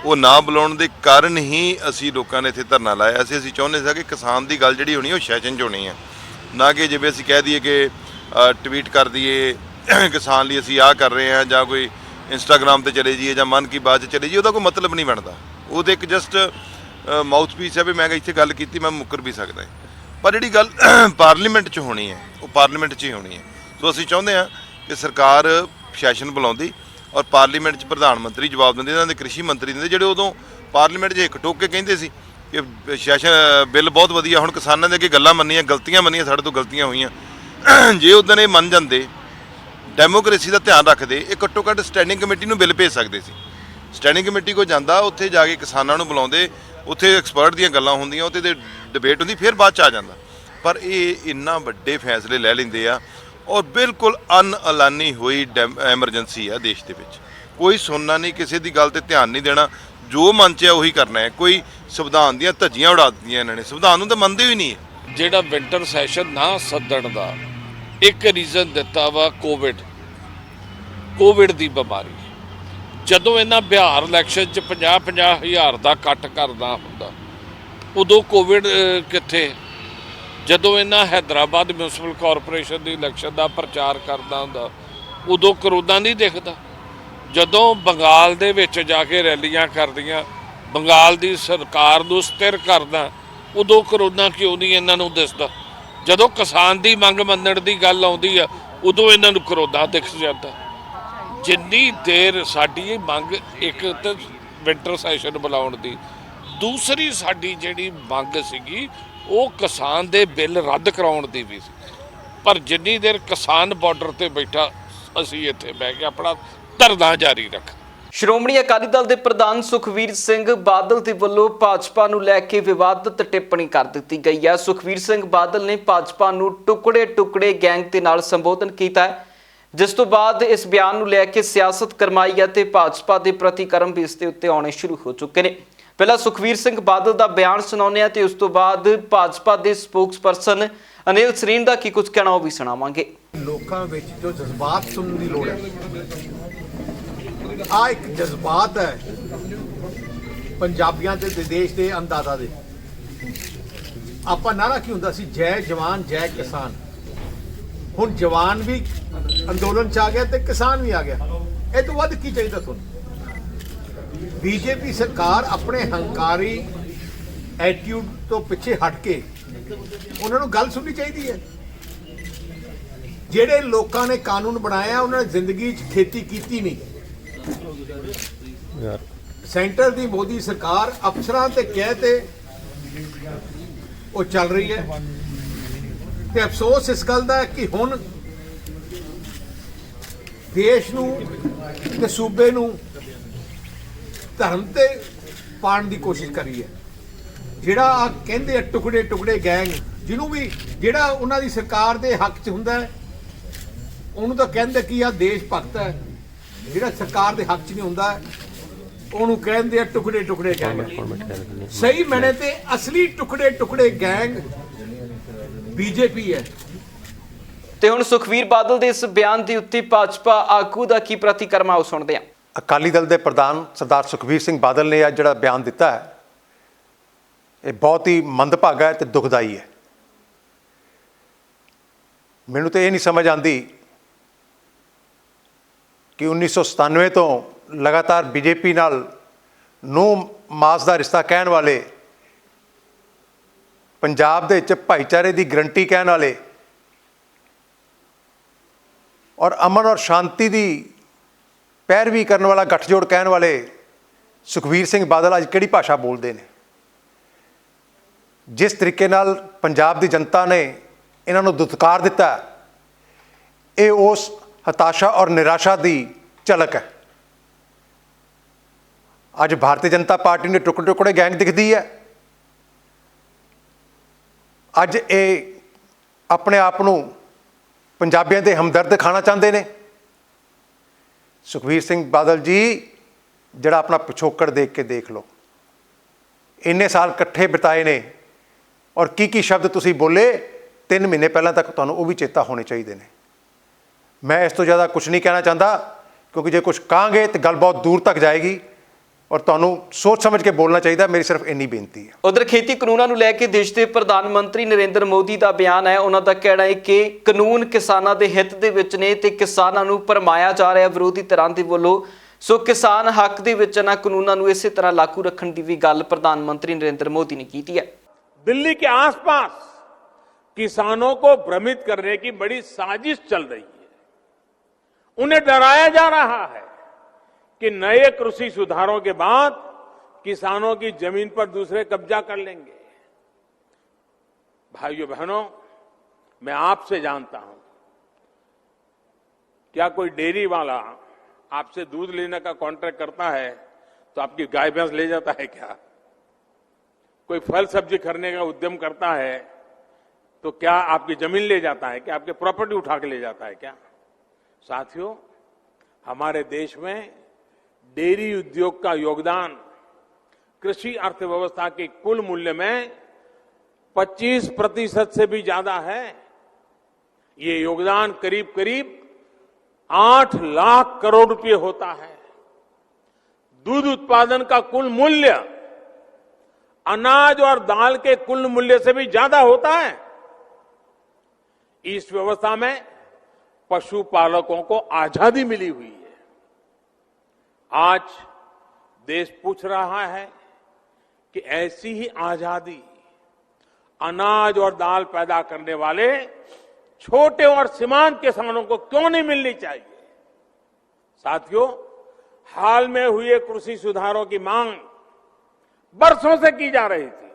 ਉਹ ਨਾ ਬੁਲਾਉਣ ਦੇ ਕਾਰਨ ਹੀ ਅਸੀਂ ਲੋਕਾਂ ਨੇ ਇੱਥੇ ਧਰਨਾ ਲਾਇਆ ਸੀ। ਅਸੀਂ ਚਾਹੁੰਦੇ ਸੀ ਕਿ ਕਿਸਾਨ ਦੀ ਗੱਲ ਜਿਹੜੀ ਹੋਣੀ ਉਹ ਸੈਸ਼ਨ 'ਚ ਹੋਣੀ ਹੈ, ਨਾ ਕਿ ਜਿਵੇਂ ਅਸੀਂ ਕਹਿ ਦਈਏ ਕਿ ਟਵੀਟ ਕਰ ਦਈਏ ਕਿਸਾਨ ਲਈ ਅਸੀਂ ਆਹ ਕਰ ਰਹੇ ਹਾਂ, ਜਾਂ ਕੋਈ ਇੰਸਟਾਗ੍ਰਾਮ ਤੇ ਚਲੇ ਜਾਈਏ ਜਾਂ ਮਨ ਕੀ ਬਾਤ 'ਚ ਚਲੇ ਜਾਈਏ। ਉਹਦਾ ਕੋਈ ਮਤਲਬ ਨਹੀਂ ਬਣਦਾ। ਉਹ ਤਾਂ ਇੱਕ ਜਸਟ ਮਾਊਥ ਪੀਸ ਹੈ ਵੀ ਮੈਂ ਇੱਥੇ ਗੱਲ ਕੀਤੀ, ਮੈਂ ਮੁੱਕਰ ਵੀ ਸਕਦਾ। ਪਰ ਜਿਹੜੀ ਗੱਲ ਪਾਰਲੀਮੈਂਟ 'ਚ ਹੋਣੀ ਹੈ ਉਹ ਪਾਰਲੀਮੈਂਟ 'ਚ ਹੀ ਹੋਣੀ ਹੈ। ਸੋ ਅਸੀਂ ਚਾਹੁੰਦੇ ਹਾਂ ਕਿ ਸਰਕਾਰ ਸੈਸ਼ਨ ਬੁਲਾਉਂਦੀ ਔਰ ਪਾਰਲੀਮੈਂਟ 'ਚ ਪ੍ਰਧਾਨ ਮੰਤਰੀ ਜਵਾਬ ਦਿੰਦੇ, ਇਹਨਾਂ ਦੇ ਕ੍ਰਿਸ਼ੀ ਮੰਤਰੀ ਦਿੰਦੇ, ਜਿਹੜੇ ਉਦੋਂ ਪਾਰਲੀਮੈਂਟ 'ਚ ਇੱਕ ਟੋਕ ਕੇ ਕਹਿੰਦੇ ਸੀ ਕਿ ਸੈਸ਼ਨ ਬਿੱਲ ਬਹੁਤ ਵਧੀਆ। ਹੁਣ ਕਿਸਾਨਾਂ ਦੇ ਅੱਗੇ ਗੱਲਾਂ ਮੰਨੀਆਂ, ਗਲਤੀਆਂ ਮੰਨੀਆਂ, ਸਾਡੇ ਤੋਂ ਗਲਤੀਆਂ ਹੋਈਆਂ। ਜੇ ਉਦੋਂ ਇਹ ਮੰਨ ਜਾਂਦੇ, ਡੈਮੋਕ੍ਰੇਸੀ ਦਾ ਧਿਆਨ ਰੱਖਦੇ, ਇਹ ਘੱਟੋ ਘੱਟ ਸਟੈਂਡਿੰਗ ਕਮੇਟੀ ਨੂੰ ਬਿੱਲ ਭੇਜ ਸਕਦੇ ਸੀ। ਸਟੈਂਡਿੰਗ ਕਮੇਟੀ ਕੋਲ ਜਾਂਦਾ, ਉੱਥੇ ਜਾ ਕੇ ਕਿਸਾਨਾਂ ਨੂੰ ਬੁਲਾਉਂਦੇ, ਉੱਥੇ ਐਕਸਪਰਟ ਦੀਆਂ ਗੱਲਾਂ ਹੁੰਦੀਆਂ, ਉੱਥੇ ਤੇ ਡਿਬੇਟ ਹੁੰਦੀ, ਫਿਰ ਬਾਅਦ 'ਚ ਆ ਜਾਂਦਾ। ਪਰ ਇਹ ਇੰਨਾ ਵੱਡੇ ਫੈਸਲੇ ਲੈ ਲੈਂਦੇ ਆ ਔਰ ਬਿਲਕੁਲ ਅਨਐਲਾਨੀ ਹੋਈ ਐਮਰਜੈਂਸੀ ਆ ਦੇਸ਼ ਦੇ ਵਿੱਚ। ਕੋਈ ਸੁਣਨਾ ਨਹੀਂ, ਕਿਸੇ ਦੀ ਗੱਲ ਤੇ ਧਿਆਨ ਨਹੀਂ ਦੇਣਾ, ਜੋ ਮਨ 'ਚ ਹੈ ਉਹੀ ਕਰਨਾ ਹੈ। ਕੋਈ ਸੰਵਿਧਾਨ ਦੀਆਂ ਧੱਜੀਆਂ ਉਡਾ ਦਿੱਤੀਆਂ ਇਹਨਾਂ ਨੇ, ਸੰਵਿਧਾਨ ਨੂੰ ਤਾਂ ਮੰਨਦੇ ਹੀ ਨਹੀਂ ਹੈ। ਜਿਹੜਾ ਵਿੰਟਰ ਸੈਸ਼ਨ ਨਾ ਸੱਦਣ ਦਾ ਇੱਕ ਰੀਜ਼ਨ ਦਿੱਤਾ ਵਾ ਕੋਵਿਡ ਦੀ ਬਿਮਾਰੀ। ਜਦੋਂ ਇਹਨਾਂ ਬਿਹਾਰ ਇਲੈਕਸ਼ਨ 'ਚ 50-50 ਹਜ਼ਾਰ ਦਾ ਕੱਟ ਕਰਦਾ ਹੁੰਦਾ, ਉਦੋਂ ਕੋਵਿਡ ਕਿੱਥੇ? ਜਦੋਂ ਇਹਨਾਂ ਹੈਦਰਾਬਾਦ ਮਿਊਨਿਸਪਲ ਕਾਰਪੋਰੇਸ਼ਨ ਦੀ ਇਲੈਕਸ਼ਨ ਦਾ ਪ੍ਰਚਾਰ ਕਰਦਾ ਹੁੰਦਾ, ਉਦੋਂ ਕਰੋਨਾ ਨਹੀਂ ਦਿਖਦਾ। ਜਦੋਂ ਬੰਗਾਲ ਦੇ ਵਿੱਚ ਜਾ ਕੇ ਰੈਲੀਆਂ ਕਰਦੀਆਂ, ਬੰਗਾਲ ਦੀ ਸਰਕਾਰ ਨੂੰ ਸਥਿਰ ਕਰਦਾ, ਉਦੋਂ ਕਰੋਨਾ ਕਿਉਂ ਨਹੀਂ ਇਹਨਾਂ ਨੂੰ ਦਿਸਦਾ? ਜਦੋਂ ਕਿਸਾਨ ਦੀ ਮੰਗ ਮੰਨਣ ਦੀ ਗੱਲ ਆਉਂਦੀ ਆ, ਉਦੋਂ ਇਹਨਾਂ ਨੂੰ ਕਰੋਨਾ ਦਿਖ ਜਾਂਦਾ। ਜਿੰਨੀ ਦੇਰ ਸਾਡੀ ਇਹ ਮੰਗ, ਇੱਕ ਤਾਂ ਵਿੰਟਰ ਸੈਸ਼ਨ ਬੁਲਾਉਣ ਦੀ, ਦੂਸਰੀ ਸਾਡੀ ਜਿਹੜੀ ਮੰਗ ਸੀਗੀ ਉਹ ਕਿਸਾਨ ਦੇ ਬਿੱਲ ਰੱਦ ਕਰਾਉਣ ਦੀ ਵੀ ਸੀ। ਪਰ ਜਿੰਨੀ ਦੇਰ ਕਿਸਾਨ ਬਾਰਡਰ ਤੇ ਬੈਠਾ, ਅਸੀਂ ਇੱਥੇ ਬਹਿ ਕੇ ਆਪਣਾ ਧਰਨਾ ਜਾਰੀ ਰੱਖ। ਸ਼੍ਰੋਮਣੀ ਅਕਾਲੀ ਦਲ ਦੇ ਪ੍ਰਧਾਨ ਸੁਖਵੀਰ ਸਿੰਘ ਬਾਦਲ ਦੇ ਵੱਲੋਂ ਭਾਜਪਾ ਨੂੰ ਲੈ ਕੇ ਵਿਵਾਦਤ ਟਿੱਪਣੀ ਕਰ ਦਿੱਤੀ ਗਈ ਹੈ। ਸੁਖਵੀਰ ਸਿੰਘ ਬਾਦਲ ਨੇ ਭਾਜਪਾ ਨੂੰ ਟੁਕੜੇ-ਟੁਕੜੇ ਗੈਂਗ ਦੇ ਨਾਲ ਸੰਬੋਧਨ ਕੀਤਾ ਹੈ, ਜਿਸ ਤੋਂ ਬਾਅਦ ਇਸ ਬਿਆਨ ਨੂੰ ਲੈ ਕੇ ਸਿਆਸਤ ਕਰਮਾਈ ਹੈ ਤੇ ਭਾਜਪਾ ਦੇ ਪ੍ਰਤੀਕਰਮ ਵੀ ਇਸ ਦੇ ਉੱਤੇ ਆਉਣੇ ਸ਼ੁਰੂ ਹੋ ਚੁੱਕੇ ਨੇ। ਪਹਿਲਾਂ ਸੁਖਵੀਰ ਸਿੰਘ ਬਾਦਲ ਦਾ ਬਿਆਨ ਸੁਣਾਉਂਦੇ ਆ ਤੇ ਉਸ ਤੋਂ ਬਾਅਦ ਭਾਜਪਾ ਦੇ ਸਪੋਕਸਪਰਸਨ ਅਨਿਲ ਸਰੀਨ ਦਾ ਕੀ ਕੁਝ ਕਹਿਣਾ ਉਹ ਵੀ ਸੁਣਾਵਾਂਗੇ। ਲੋਕਾਂ ਵਿੱਚ ਜੋ ਜਜ਼ਬਾਤ ਸੁਣਨ ਦੀ ਲੋੜ ਹੈ, ਆ ਇੱਕ ਜਜ਼ਬਾਤ ਹੈ ਪੰਜਾਬੀਆਂ ਤੇ ਦੇਸ਼ ਦੇ ਅੰਦਾਜ਼ਾ ਦੇ। ਆਪਾਂ ਨਾਰਾ ਕੀ ਹੁੰਦਾ ਸੀ, ਜੈ ਜਵਾਨ ਜੈ ਕਿਸਾਨ। ਹੁਣ ਜਵਾਨ ਵੀ ਅੰਦੋਲਨ ਚ ਆ ਗਿਆ ਤੇ ਕਿਸਾਨ ਵੀ ਆ ਗਿਆ। ਇਹ ਤੋਂ ਵੱਧ ਕੀ ਚਾਹੀਦਾ ਤੁਹਾਨੂੰ? ਬੀਜੇਪੀ ਸਰਕਾਰ ਆਪਣੇ ਹੰਕਾਰੀ ਐਟੀਟਿਊਡ ਤੋਂ ਪਿੱਛੇ ਹਟ ਕੇ ਉਹਨਾਂ ਨੂੰ ਗੱਲ ਸੁਣਨੀ ਚਾਹੀਦੀ ਹੈ। ਜਿਹੜੇ ਲੋਕਾਂ ਨੇ ਕਾਨੂੰਨ ਬਣਾਇਆ ਉਹਨਾਂ ਨੇ ਜ਼ਿੰਦਗੀ 'ਚ ਖੇਤੀ ਕੀਤੀ ਨਹੀਂ। ਸੈਂਟਰ ਦੀ ਮੋਦੀ ਸਰਕਾਰ ਅਫਸਰਾਂ ਤੇ ਕਹਿ ਤੇ ਉਹ ਚੱਲ ਰਹੀ ਹੈ ਤੇ ਅਫਸੋਸ ਇਸ ਗੱਲ ਦਾ ਹੈ ਕਿ ਹੁਣ ਦੇਸ਼ ਨੂੰ ਤੇ ਸੂਬੇ ਨੂੰ ਧਰਮ ਤੇ ਪਾਣ ਦੀ ਕੋਸ਼ਿਸ਼ ਕਰੀ ਹੈ। ਜਿਹੜਾ ਆ ਕਹਿੰਦੇ ਆ ਟੁਕੜੇ ਟੁਕੜੇ ਗੈਂਗ, ਜਿਹਨੂੰ ਵੀ ਜਿਹੜਾ ਉਹਨਾਂ ਦੀ ਸਰਕਾਰ ਦੇ ਹੱਕ 'ਚ ਹੁੰਦਾ ਹੈ ਉਹਨੂੰ ਤਾਂ ਕਹਿੰਦੇ ਕਿ ਆ ਦੇਸ਼ ਭਗਤ ਹੈ। ਜਿਹੜਾ ਸਰਕਾਰ ਦੇ ਹੱਕ 'ਚ ਨਹੀਂ ਹੁੰਦਾ ਉਹਨੂੰ ਕਹਿੰਦੇ ਆ ਟੁਕੜੇ ਟੁਕੜੇ ਗੈਂਗ। ਸਹੀ ਮੈਨੇ ਤੇ ਅਸਲੀ ਟੁਕੜੇ ਟੁਕੜੇ ਗੈਂਗ ਬੀਜੇਪੀ ਹੈ। ਤੇ ਹੁਣ ਸੁਖਵੀਰ ਬਾਦਲ ਦੇ ਇਸ ਬਿਆਨ ਦੇ ਉੱਤੇ ਭਾਜਪਾ ਆਗੂ ਦਾ ਕੀ ਪ੍ਰਤੀਕਰਮ ਆਓ ਸੁਣਦੇ ਹਾਂ। ਅਕਾਲੀ ਦਲ ਦੇ ਪ੍ਰਧਾਨ ਸਰਦਾਰ ਸੁਖਬੀਰ ਸਿੰਘ ਬਾਦਲ ਨੇ ਅੱਜ ਜਿਹੜਾ ਬਿਆਨ ਦਿੱਤਾ ਹੈ, ਇਹ ਬਹੁਤ ਹੀ ਮੰਦਭਾਗਾ ਹੈ ਤੇ ਦੁਖਦਾਈ ਹੈ। ਮੈਨੂੰ ਤਾਂ ਇਹ ਨਹੀਂ ਸਮਝ ਆਉਂਦੀ ਕਿ 1997 ਤੋਂ ਲਗਾਤਾਰ ਬੀਜੇਪੀ ਨਾਲ ਨੂੰਹ ਮਾਸ ਦਾ ਰਿਸ਼ਤਾ ਕਹਿਣ ਵਾਲੇ, ਪੰਜਾਬ ਦੇ ਵਿੱਚ ਭਾਈਚਾਰੇ ਦੀ ਗਰੰਟੀ ਕਹਿਣ ਵਾਲੇ ਔਰ ਅਮਨ ਔਰ ਸ਼ਾਂਤੀ ਦੀ ਪੈਰਵੀ ਕਰਨ ਵਾਲਾ ਗੱਠਜੋੜ ਕਹਿਣ ਵਾਲੇ ਸੁਖਬੀਰ ਸਿੰਘ ਬਾਦਲ ਅੱਜ ਕਿਹੜੀ ਭਾਸ਼ਾ ਬੋਲਦੇ ਨੇ। ਜਿਸ ਤਰੀਕੇ ਨਾਲ ਪੰਜਾਬ ਦੀ ਜਨਤਾ ਨੇ ਇਹਨਾਂ ਨੂੰ ਦੁਤਕਾਰ ਦਿੱਤਾ, ਇਹ ਉਸ ਹਤਾਸ਼ਾ ਔਰ ਨਿਰਾਸ਼ਾ ਦੀ ਝਲਕ ਹੈ। ਅੱਜ ਭਾਰਤੀ ਜਨਤਾ ਪਾਰਟੀ ਨੇ ਟੁਕੜੇ ਟੁਕੜੇ ਗੈਂਗ ਦਿਖਦੀ ਹੈ। ਅੱਜ ਇਹ ਆਪਣੇ ਆਪ ਨੂੰ ਪੰਜਾਬੀਆਂ ਦੇ ਹਮਦਰਦ ਦਿਖਾਉਣਾ ਚਾਹੁੰਦੇ ਨੇ। ਸੁਖਬੀਰ ਸਿੰਘ ਬਾਦਲ ਜੀ, ਜਿਹੜਾ ਆਪਣਾ ਪਿਛੋਕੜ ਦੇਖ ਕੇ ਦੇਖ ਲਓ। ਇੰਨੇ ਸਾਲ ਇਕੱਠੇ ਬਿਤਾਏ ਨੇ ਔਰ ਕੀ ਸ਼ਬਦ ਤੁਸੀਂ ਬੋਲੇ 3 ਮਹੀਨੇ ਪਹਿਲਾਂ ਤੱਕ, ਤੁਹਾਨੂੰ ਉਹ ਵੀ ਚੇਤਾ ਹੋਣੇ ਚਾਹੀਦੇ ਨੇ। ਮੈਂ ਇਸ ਤੋਂ ਜ਼ਿਆਦਾ ਕੁਝ ਨਹੀਂ ਕਹਿਣਾ ਚਾਹੁੰਦਾ, ਕਿਉਂਕਿ ਜੇ ਕੁਝ ਕਹਾਂਗੇ ਤਾਂ ਗੱਲ ਬਹੁਤ ਦੂਰ ਤੱਕ ਜਾਏਗੀ ਔਰ ਤੁਹਾਨੂੰ ਸੋਚ ਸਮਝ ਕੇ ਬੋਲਣਾ ਚਾਹੀਦਾ। ਮੇਰੀ ਸਿਰਫ ਇੰਨੀ ਬੇਨਤੀ ਹੈ। ਉਧਰ ਖੇਤੀ ਕਾਨੂੰਨਾਂ ਨੂੰ ਲੈ ਕੇ ਦੇਸ਼ ਦੇ ਪ੍ਰਧਾਨ ਮੰਤਰੀ ਨਰਿੰਦਰ ਮੋਦੀ ਦਾ ਬਿਆਨ ਹੈ। ਉਹਨਾਂ ਦਾ ਕਹਿਣਾ ਹੈ ਕਿ ਕਾਨੂੰਨ ਕਿਸਾਨਾਂ ਦੇ ਹਿੱਤ ਦੇ ਵਿੱਚ ਨੇ ਤੇ ਕਿਸਾਨਾਂ ਨੂੰ ਭਰਮਾਇਆ ਜਾ ਰਿਹਾ ਵਿਰੋਧੀ ਧਿਰਾਂ ਦੇ ਵੱਲੋਂ। ਸੋ ਕਿਸਾਨ ਹੱਕ ਦੇ ਵਿੱਚ ਇਹਨਾਂ ਕਾਨੂੰਨਾਂ ਨੂੰ ਇਸੇ ਤਰ੍ਹਾਂ ਲਾਗੂ ਰੱਖਣ ਦੀ ਵੀ ਗੱਲ ਪ੍ਰਧਾਨ ਮੰਤਰੀ ਨਰਿੰਦਰ ਮੋਦੀ ਨੇ ਕੀਤੀ ਹੈ। दिल्ली के आसपास किसानों को भ्रमित करने की बड़ी साजिश चल रही है। उन्हें डराया जा रहा है कि नए कृषि सुधारों के बाद किसानों की जमीन पर दूसरे कब्जा कर लेंगे। भाइयों बहनों, मैं आपसे जानता हूं, क्या कोई डेयरी वाला आपसे दूध लेने का कॉन्ट्रैक्ट करता है तो आपकी गाय भैंस ले जाता है क्या? कोई फल सब्जी खरीदने का उद्यम करता है तो क्या आपकी जमीन ले जाता है, क्या आपकी प्रॉपर्टी उठा के ले जाता है क्या? साथियों, हमारे देश में डेयरी उद्योग का योगदान कृषि अर्थव्यवस्था के कुल मूल्य में 25% से भी ज्यादा है। ये योगदान करीब करीब 8 लाख करोड़ रुपए होता है। दूध उत्पादन का कुल मूल्य अनाज और दाल के कुल मूल्य से भी ज्यादा होता है। इस व्यवस्था में पशुपालकों को आजादी मिली हुई है। आज देश पूछ रहा है कि ऐसी ही आजादी अनाज और दाल पैदा करने वाले छोटे और सीमांत किसानों को क्यों नहीं मिलनी चाहिए? साथियों, हाल में हुए कृषि सुधारों की मांग बरसों से की जा रही थी।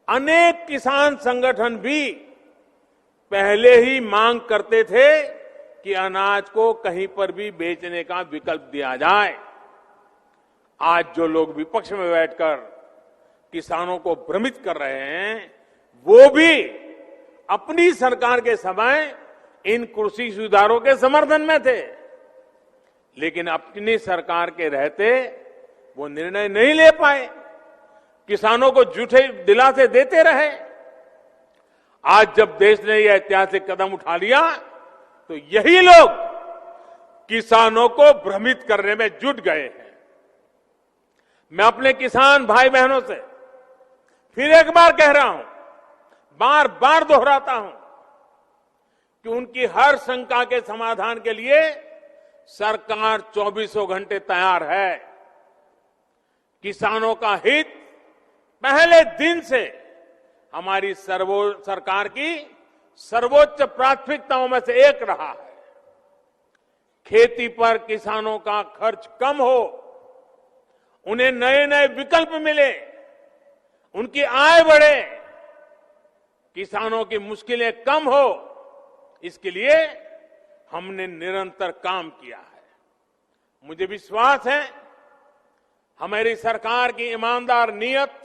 अनेक किसान संगठन भी पहले ही मांग करते थे कि अनाज को कहीं पर भी बेचने का विकल्प दिया जाए। आज जो लोग विपक्ष में बैठकर किसानों को भ्रमित कर रहे हैं, वो भी अपनी सरकार के समय इन कृषि सुधारों के समर्थन में थे, लेकिन अपनी सरकार के रहते वो निर्णय नहीं ले पाए, किसानों को झूठे दिलासे देते रहे। आज जब देश ने यह ऐतिहासिक कदम उठा लिया तो यही लोग किसानों को भ्रमित करने में जुट गए हैं। मैं अपने किसान भाई बहनों से फिर एक बार कह रहा हूं, बार बार दोहराता हूं कि उनकी हर शंका के समाधान के लिए सरकार 24 घंटे तैयार है। किसानों का हित पहले दिन से हमारी सरकार की सर्वोच्च प्राथमिकताओं में से एक रहा है। खेती पर किसानों का खर्च कम हो, उन्हें नए नए विकल्प मिले, उनकी आय बढ़े, किसानों की मुश्किलें कम हो, इसके लिए हमने निरंतर काम किया है। मुझे विश्वास है हमारी सरकार की ईमानदार नीयत,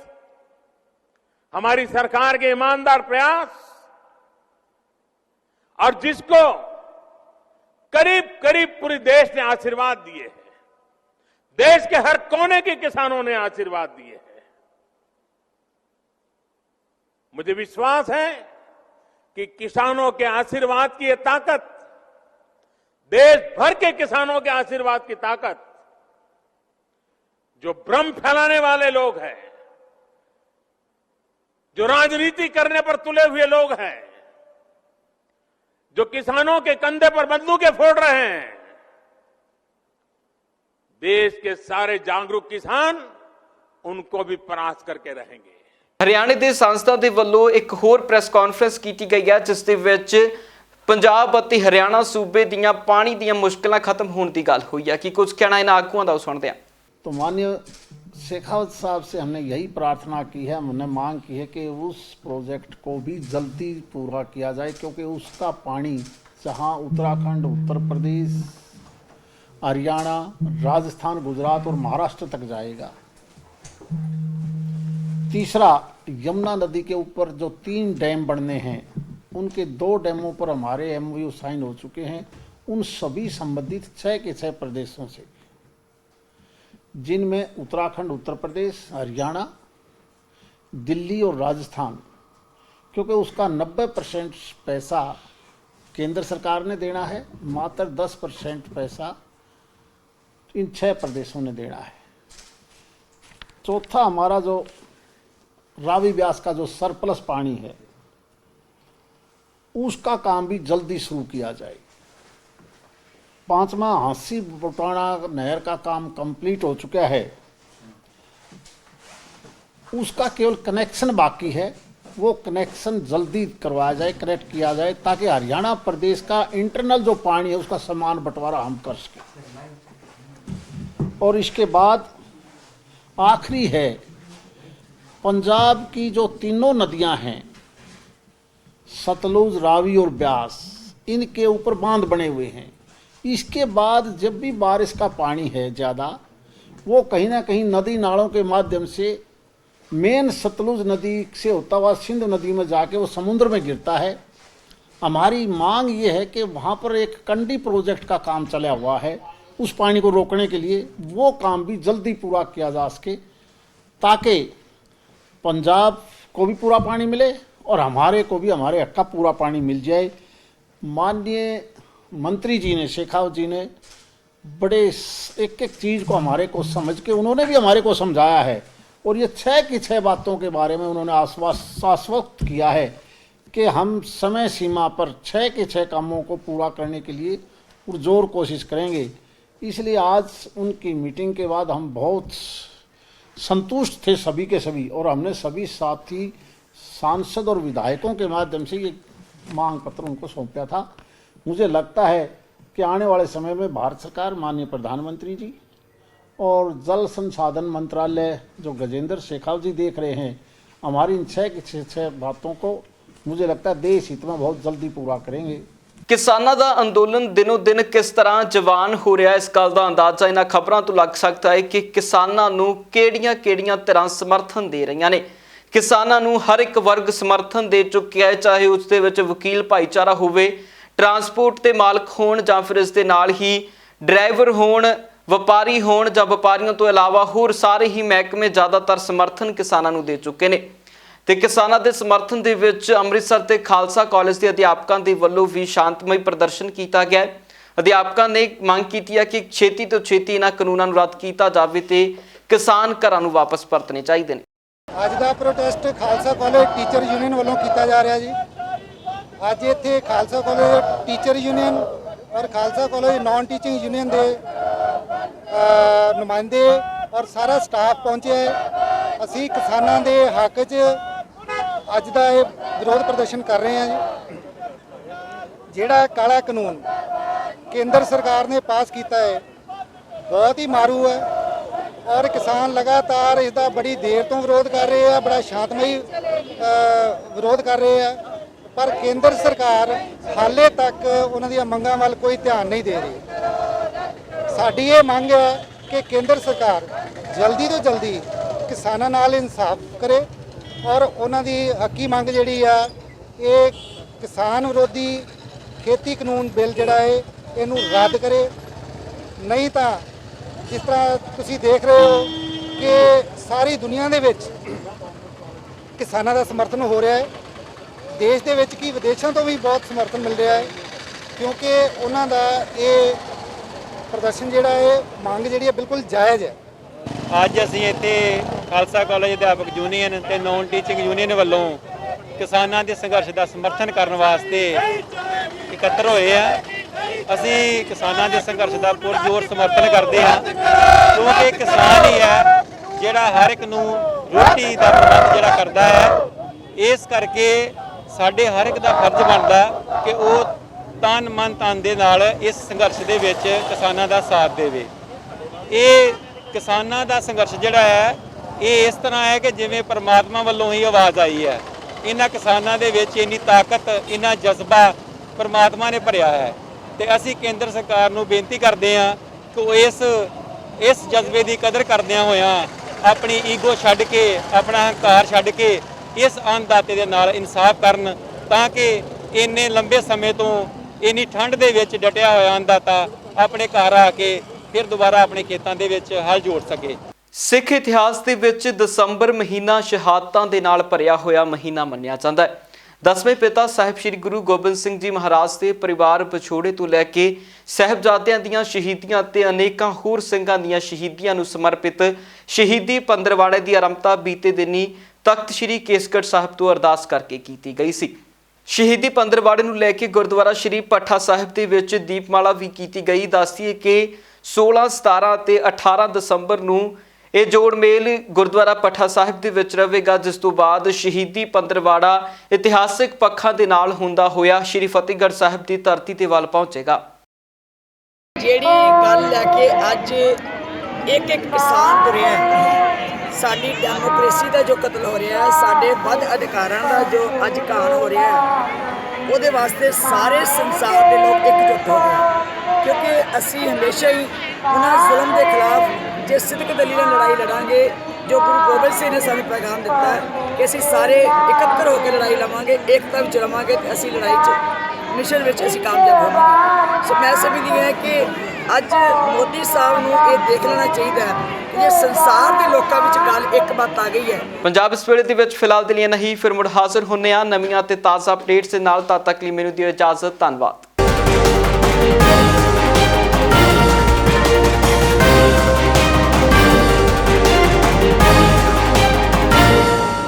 हमारी सरकार के ईमानदार प्रयास और जिसको करीब करीब पूरे देश ने आशीर्वाद दिए हैं, देश के हर कोने के किसानों ने आशीर्वाद दिए हैं, मुझे विश्वास है कि किसानों के आशीर्वाद की ये ताकत, देश भर के किसानों के आशीर्वाद की ताकत, जो भ्रम फैलाने वाले लोग हैं, जो राजनीति करने पर तुले हुए लोग हैं, जो किसानों के कंधे पर बंदूकें फोड़ रहे हैं, देश के सारे जागरूक किसान उनको भी परास्त करके रहेंगे। ਹਰਿਆਣੇ ਦੇ ਸੰਸਦਾਂ ਦੇ ਵੱਲੋਂ ਇੱਕ ਹੋਰ ਪ੍ਰੈਸ ਕਾਨਫਰੰਸ ਕੀਤੀ ਗਈ ਹੈ, ਜਿਸ ਦੇ ਵਿੱਚ ਪੰਜਾਬ ਅਤੇ ਹਰਿਆਣਾ ਸੂਬੇ ਦੀਆਂ ਪਾਣੀ ਦੀਆਂ ਮੁਸ਼ਕਲਾਂ ਖਤਮ ਹੋਣ ਦੀ ਗੱਲ ਹੋਈ ਹੈ। ਕਿ ਕੁਝ ਕਹਿਣਾ ਇਹਨਾਂ ਆਗੂਆਂ ਦਾ ਸੁਣਦੇ ਹਾਂ। तो माननीय शेखावत साहब से हमने यही प्रार्थना की है, हमने मांग की है कि उस प्रोजेक्ट को भी जल्दी पूरा किया जाए, क्योंकि उसका पानी जहां उत्तराखंड, उत्तर प्रदेश, हरियाणा, राजस्थान, गुजरात और महाराष्ट्र तक जाएगा। तीसरा, यमुना नदी के ऊपर जो 3 डैम बनने हैं, उनके 2 डैमों पर हमारे MOU साइन हो चुके हैं, उन सभी संबंधित 6 के 6 प्रदेशों से, जिनमें उत्तराखंड, उत्तर प्रदेश, हरियाणा, दिल्ली और राजस्थान, क्योंकि उसका 90% पैसा केंद्र सरकार ने देना है, मात्र 10% पैसा इन 6 प्रदेशों ने देना है। चौथा, हमारा जो रावी ब्यास का जो सरप्लस पानी है, उसका काम भी जल्दी शुरू किया जाए। 5वां, हांसी बटाना नहर का काम कंप्लीट हो चुका है, उसका केवल कनेक्शन बाकी है, वो कनेक्शन जल्दी करवाया जाए, कनेक्ट किया जाए, ताकि हरियाणा प्रदेश का इंटरनल जो पानी है उसका समान बंटवारा हम कर सकें। और इसके बाद आखिरी है, पंजाब की जो 3 नदियां हैं, सतलुज, रावी और ब्यास, इनके ऊपर बांध बने हुए हैं। इसके बाद जब भी बारिश का पानी है ज़्यादा, वो कहीं ना कहीं नदी नालों के माध्यम से मेन सतलुज नदी से होता हुआ सिंध नदी में जाके वो समुद्र में गिरता है। हमारी मांग ये है कि वहाँ पर एक कंडी प्रोजेक्ट का काम चला हुआ है, उस पानी को रोकने के लिए वो काम भी जल्दी पूरा किया जा सके, ताकि पंजाब को भी पूरा पानी मिले और हमारे को भी हमारे हक का पूरा पानी मिल जाए। माननीय मंत्री जी ने, शेखावत जी ने बड़े एक एक चीज़ को हमारे को समझ के उन्होंने भी हमारे को समझाया है, और ये 6 की 6 बातों के बारे में उन्होंने आश्वस्त किया है कि हम समय सीमा पर 6 के 6 कामों को पूरा करने के लिए पुरजोर कोशिश करेंगे। इसलिए आज उनकी मीटिंग के बाद हम बहुत संतुष्ट थे सभी के सभी, और हमने सभी साथी सांसद और विधायकों के माध्यम से ये मांग पत्र उनको सौंपा था। मुझे लगता है कि आने वाले समय में भारत सरकार, माननीय प्रधानमंत्री जी और जल संसाधन मंत्रालय जो गजेंद्र शेखावत जी देख रहे हैं, हमारी इन 6 की 6 बातों को मुझे लगता है देश हित में बहुत जल्दी पूरा करेंगे। ਕਿਸਾਨਾਂ ਦਾ ਅੰਦੋਲਨ ਦਿਨੋਂ ਦਿਨ ਕਿਸ ਤਰ੍ਹਾਂ ਜਵਾਨ ਹੋ ਰਿਹਾ, ਇਸ ਗੱਲ ਦਾ ਅੰਦਾਜ਼ਾ ਇਹਨਾਂ ਖਬਰਾਂ ਤੋਂ ਲੱਗ ਸਕਦਾ ਹੈ ਕਿ ਕਿਸਾਨਾਂ ਨੂੰ ਕਿਹੜੀਆਂ ਧਿਰਾਂ ਸਮਰਥਨ ਦੇ ਰਹੀਆਂ ਨੇ। ਕਿਸਾਨਾਂ ਨੂੰ ਹਰ ਇੱਕ ਵਰਗ ਸਮਰਥਨ ਦੇ ਚੁੱਕਿਆ ਹੈ, ਚਾਹੇ ਉਸ ਦੇ ਵਿੱਚ ਵਕੀਲ ਭਾਈਚਾਰਾ ਹੋਵੇ, ਟਰਾਂਸਪੋਰਟ ਦੇ ਮਾਲਕ ਹੋਣ ਜਾਂ ਫਿਰ ਇਸ ਦੇ ਨਾਲ ਹੀ ਡਰਾਈਵਰ ਹੋਣ, ਵਪਾਰੀ ਹੋਣ ਜਾਂ ਵਪਾਰੀਆਂ ਤੋਂ ਇਲਾਵਾ ਹੋਰ ਸਾਰੇ ਹੀ ਮਹਿਕਮੇ ਜ਼ਿਆਦਾਤਰ ਸਮਰਥਨ ਕਿਸਾਨਾਂ ਨੂੰ ਦੇ ਚੁੱਕੇ ਨੇ। ਤੇ ਕਿਸਾਨਾਂ ਦੇ ਸਮਰਥਨ ਦੇ ਵਿੱਚ ਅੰਮ੍ਰਿਤਸਰ ਤੇ ਖਾਲਸਾ ਕਾਲਜ ਦੇ ਅਧਿਆਪਕਾਂ ਦੇ ਵੱਲੋਂ ਵੀ ਸ਼ਾਂਤਮਈ ਪ੍ਰਦਰਸ਼ਨ ਕੀਤਾ ਗਿਆ। ਅਧਿਆਪਕਾਂ ਨੇ ਮੰਗ ਕੀਤੀ ਹੈ ਕਿ ਛੇਤੀ ਤੋਂ ਛੇਤੀ ਇਹਨਾਂ ਕਾਨੂੰਨਾਂ ਨੂੰ ਰੱਦ ਕੀਤਾ ਜਾਵੇ ਤੇ ਕਿਸਾਨ ਘਰਾਂ ਨੂੰ ਵਾਪਸ ਪਰਤਣੇ ਚਾਹੀਦੇ ਨੇ। ਅੱਜ ਦਾ protest Khalsa college teacher union ਵੱਲੋਂ ਕੀਤਾ ਜਾ ਰਿਹਾ ਜੀ। ਅੱਜ ਇੱਥੇ ਖਾਲਸਾ ਕਾਲਜ ਟੀਚਰ ਯੂਨੀਅਨ ਔਰ Khalsa college non teaching union ਦੇ ਨੁਮਾਇੰਦੇ ਔਰ ਸਾਰਾ ਸਟਾਫ ਪਹੁੰਚਿਆ ਹੈ। ਅਸੀਂ ਕਿਸਾਨਾਂ ਦੇ ਹੱਕ 'ਚ ਅੱਜ ਦਾ ਇਹ ਵਿਰੋਧ ਪ੍ਰਦਰਸ਼ਨ ਕਰ ਰਹੇ ਹਾਂ ਜੀ। ਜਿਹੜਾ ਕਾਲਾ ਕਾਨੂੰਨ ਕੇਂਦਰ ਸਰਕਾਰ ਨੇ ਪਾਸ ਕੀਤਾ ਹੈ ਬਹੁਤ ਹੀ ਮਾਰੂ ਹੈ ਔਰ ਕਿਸਾਨ ਲਗਾਤਾਰ ਇਸ ਦਾ ਬੜੀ ਦੇਰ ਤੋਂ ਵਿਰੋਧ ਕਰ ਰਹੇ ਆ, ਬੜਾ ਸ਼ਾਂਤਮਈ ਵਿਰੋਧ ਕਰ ਰਹੇ ਆ, ਪਰ ਕੇਂਦਰ ਸਰਕਾਰ ਹਾਲੇ ਤੱਕ ਉਹਨਾਂ ਦੀਆਂ ਮੰਗਾਂ ਵੱਲ ਕੋਈ ਧਿਆਨ ਨਹੀਂ ਦੇ ਰਹੀ। ਸਾਡੀ ਇਹ ਮੰਗ ਹੈ ਕਿ ਕੇਂਦਰ ਸਰਕਾਰ ਜਲਦੀ ਤੋਂ ਜਲਦੀ ਕਿਸਾਨਾਂ ਨਾਲ ਇਨਸਾਫ ਕਰੇ ਔਰ ਉਹਨਾਂ ਦੀ ਹੱਕੀ ਮੰਗ ਜਿਹੜੀ ਆ ਇਹ ਕਿਸਾਨ ਵਿਰੋਧੀ ਖੇਤੀ ਕਾਨੂੰਨ ਬਿੱਲ ਜਿਹੜਾ ਹੈ ਇਹਨੂੰ ਰੱਦ ਕਰੇ। ਨਹੀਂ ਤਾਂ ਜਿਸ ਤਰ੍ਹਾਂ ਤੁਸੀਂ ਦੇਖ ਰਹੇ ਹੋ ਕਿ ਸਾਰੀ ਦੁਨੀਆ ਦੇ ਵਿੱਚ ਕਿਸਾਨਾਂ ਦਾ ਸਮਰਥਨ ਹੋ ਰਿਹਾ ਹੈ, ਦੇਸ਼ ਦੇ ਵਿੱਚ ਕੀ ਵਿਦੇਸ਼ਾਂ ਤੋਂ ਵੀ ਬਹੁਤ ਸਮਰਥਨ ਮਿਲ ਰਿਹਾ ਹੈ, ਕਿਉਂਕਿ ਉਹਨਾਂ ਦਾ ਇਹ ਪ੍ਰਦਰਸ਼ਨ ਜਿਹੜਾ ਹੈ ਮੰਗ ਜਿਹੜੀ ਹੈ ਬਿਲਕੁਲ ਜਾਇਜ਼ ਹੈ। ਅੱਜ ਅਸੀਂ ਇੱਥੇ ਖਾਲਸਾ ਕਾਲਜ ਅਧਿਆਪਕ ਯੂਨੀਅਨ ਤੇ ਨਾਨ ਟੀਚਿੰਗ ਯੂਨੀਅਨ ਵੱਲੋਂ ਕਿਸਾਨਾਂ ਦੇ ਸੰਘਰਸ਼ ਦਾ ਸਮਰਥਨ ਕਰਨ ਵਾਸਤੇ ਇਕੱਤਰ ਹੋਏ ਆ। ਅਸੀਂ ਕਿਸਾਨਾਂ ਦੇ ਸੰਘਰਸ਼ ਦਾ ਪੁਰਜ਼ੋਰ ਸਮਰਥਨ ਕਰਦੇ ਹਾਂ, ਕਿਉਂਕਿ ਕਿਸਾਨ ਹੀ ਹੈ ਜਿਹੜਾ ਹਰ ਇੱਕ ਨੂੰ ਰੋਟੀ ਦਾ ਪ੍ਰਬੰਧ ਜਿਹੜਾ ਕਰਦਾ ਹੈ। ਇਸ ਕਰਕੇ ਸਾਡੇ ਹਰ ਇੱਕ ਦਾ ਫਰਜ਼ ਬਣਦਾ ਕਿ ਉਹ ਤਨ ਮਨ ਧਨ ਦੇ ਨਾਲ ਇਸ ਸੰਘਰਸ਼ ਦੇ ਵਿੱਚ ਕਿਸਾਨਾਂ ਦਾ ਸਾਥ ਦੇਵੇ। ਇਹ ਕਿਸਾਨਾਂ ਦਾ ਸੰਘਰਸ਼ ਜਿਹੜਾ ਹੈ ਇਹ ਇਸ ਤਰ੍ਹਾਂ ਹੈ ਕਿ ਜਿਵੇਂ ਪਰਮਾਤਮਾ ਵੱਲੋਂ ਹੀ ਆਵਾਜ਼ ਆਈ ਹੈ। ਇਹਨਾਂ ਕਿਸਾਨਾਂ ਦੇ ਵਿੱਚ ਇੰਨੀ ਤਾਕਤ, ਇੰਨਾ ਜਜ਼ਬਾ ਪਰਮਾਤਮਾ ਨੇ ਭਰਿਆ ਹੈ ਤੇ ਅਸੀਂ ਕੇਂਦਰ ਸਰਕਾਰ ਨੂੰ ਬੇਨਤੀ ਕਰਦੇ ਹਾਂ ਕਿ ਉਹ ਇਸ ਜਜ਼ਬੇ ਦੀ ਕਦਰ ਕਰਦਿਆਂ ਹੋਇਆਂ ਆਪਣੀ ਈਗੋ ਛੱਡ ਕੇ, ਆਪਣਾ ਹੰਕਾਰ ਛੱਡ ਕੇ ਇਸ ਅੰਨਦਾਤੇ ਦੇ ਨਾਲ ਇਨਸਾਫ ਕਰਨ, ਤਾਂ ਕਿ ਇੰਨੇ ਲੰਬੇ ਸਮੇਂ ਤੋਂ ਇੰਨੀ ਠੰਡ ਦੇ ਵਿੱਚ ਡਟਿਆ ਹੋਇਆ ਅੰਨਦਾਤਾ ਆਪਣੇ ਘਰ ਆ ਕੇ ਫਿਰ ਦੁਬਾਰਾ ਆਪਣੇ ਖੇਤਾਂ ਦੇ ਵਿੱਚ ਹਲ ਜੋੜ ਸਕੇ। ਸਿੱਖ ਇਤਿਹਾਸ ਦੇ ਵਿੱਚ ਦਸੰਬਰ ਮਹੀਨਾ ਸ਼ਹਾਦਤਾਂ ਦੇ ਨਾਲ ਭਰਿਆ ਹੋਇਆ ਮਹੀਨਾ ਮੰਨਿਆ ਜਾਂਦਾ ਹੈ। 10ਵੇਂ ਪਿਤਾ ਸਾਹਿਬ ਸ੍ਰੀ ਗੁਰੂ ਗੋਬਿੰਦ ਸਿੰਘ ਜੀ ਮਹਾਰਾਜ ਦੇ ਪਰਿਵਾਰ ਵਿਛੋੜੇ ਤੋਂ ਲੈ ਕੇ ਸਾਹਿਬਜ਼ਾਦਿਆਂ ਦੀਆਂ ਸ਼ਹੀਦੀਆਂ ਤੇ ਅਨੇਕਾਂ ਹੋਰ ਸਿੰਘਾਂ ਦੀਆਂ ਸ਼ਹੀਦੀਆਂ ਨੂੰ ਸਮਰਪਿਤ ਸ਼ਹੀਦੀ ਪੰਦਰਵਾੜੇ ਦੀ ਆਰੰਭਤਾ ਬੀਤੇ ਦਿਨੀ ਤਖਤ ਸ੍ਰੀ ਕੇਸਗੜ੍ਹ ਸਾਹਿਬ ਤੋਂ ਅਰਦਾਸ ਕਰਕੇ ਕੀਤੀ ਗਈ ਸੀ। ਸ਼ਹੀਦੀ ਪੰਦਰਵਾੜੇ ਨੂੰ ਲੈ ਕੇ ਗੁਰਦੁਆਰਾ ਸ੍ਰੀ ਭੱਠਾ ਸਾਹਿਬ ਦੇ ਵਿੱਚ ਦੀਪਮਾਲਾ ਵੀ ਕੀਤੀ ਗਈ। ਦੱਸਦੀਏ ਕਿ 16, 17 ਤੇ 18 ਦਸੰਬਰ ਨੂੰ ਇਹ ਜੋੜ ਮੇਲ ਗੁਰਦੁਆਰਾ ਭੱਠਾ ਸਾਹਿਬ ਦੇ ਵਿੱਚ ਰਹੇਗਾ, ਜਿਸ ਤੋਂ ਬਾਅਦ ਸ਼ਹੀਦੀ ਪੰਦਰਵਾੜਾ ਇਤਿਹਾਸਿਕ ਪੱਖਾਂ ਦੇ ਨਾਲ ਹੁੰਦਾ ਹੋਇਆ ਸ਼੍ਰੀ ਫਤਿਹਗੜ੍ਹ ਸਾਹਿਬ ਦੀ ਧਰਤੀ ਤੇ ਵੱਲ ਪਹੁੰਚੇਗਾ। ਜਿਹੜੀ ਗੱਲ ਲੈ ਕੇ ਅੱਜ ਇੱਕ ਕਿਸਾਨ ਤੁਰਿਆ ਹੈ, ਸਾਡੀ ਡੈਮੋਕ੍ਰੇਸੀ ਦਾ ਜੋ ਕਤਲ ਹੋ ਰਿਹਾ ਹੈ, ਸਾਡੇ ਵੱਧ ਅਧਿਕਾਰਾਂ ਦਾ ਜੋ ਅੱਜ ਘਾਣ ਹੋ ਰਿਹਾ ਹੈ, ਉਹਦੇ ਵਾਸਤੇ ਸਾਰੇ ਸੰਸਾਰ ਦੇ ਲੋਕ ਇਕਜੁੱਟ ਹੋ ਗਏ, ਕਿਉਂਕਿ ਅਸੀਂ ਹਮੇਸ਼ਾ ਹੀ ਉਹਨਾਂ ਜ਼ੁਲਮ ਦੇ ਖਿਲਾਫ ਜੇ ਸਿੱਧਕ ਦਲੀ ਨਾਲ ਲੜਾਈ ਲੜਾਂਗੇ, ਜੋ ਗੁਰੂ ਗੋਬਿੰਦ ਸਿੰਘ ਨੇ ਸਾਨੂੰ ਪੈਗਾਮ ਦਿੱਤਾ ਹੈ ਕਿ ਅਸੀਂ ਸਾਰੇ ਇਕੱਤਰ ਹੋ ਕੇ ਲੜਾਈ ਲਵਾਂਗੇ, ਏਕਤਾ ਵਿੱਚ ਰਵਾਂਗੇ ਤੇ ਅਸੀਂ ਲੜਾਈ 'ਚ ਮਿਸ਼ਨ ਵਿੱਚ ਅਸੀਂ ਕਾਮਯਾਬ ਹੋਵਾਂਗੇ। ਸੋ ਮੈਂ ਸਮਝਦੀ ਹਾਂ ਕਿ ਅੱਜ ਮੋਦੀ ਸਾਹਿਬ ਨੂੰ ਇਹ ਦੇਖ ਲੈਣਾ ਚਾਹੀਦਾ ਹੈ ਕਿ ਇਹ ਸੰਸਾਰ ਦੇ ਲੋਕਾਂ ਵਿੱਚ ਗੱਲ ਇੱਕ ਬਾਤ ਆ ਗਈ ਹੈ। ਪੰਜਾਬ ਇਸ ਵੇਲੇ ਦੇ ਵਿੱਚ ਫਿਲਹਾਲ ਦੇ ਲਈ ਨਹੀਂ, ਫਿਰ ਮੁੜ ਹਾਜ਼ਰ ਹੁੰਨੇ ਆ ਨਵੀਆਂ ਤੇ ਤਾਜ਼ਾ ਅਪਡੇਟਸ ਦੇ ਨਾਲ। ਤਦ ਤੱਕ ਲਈ ਮੈਨੂੰ ਦਿਓ ਇਜਾਜ਼ਤ। ਧੰਨਵਾਦ।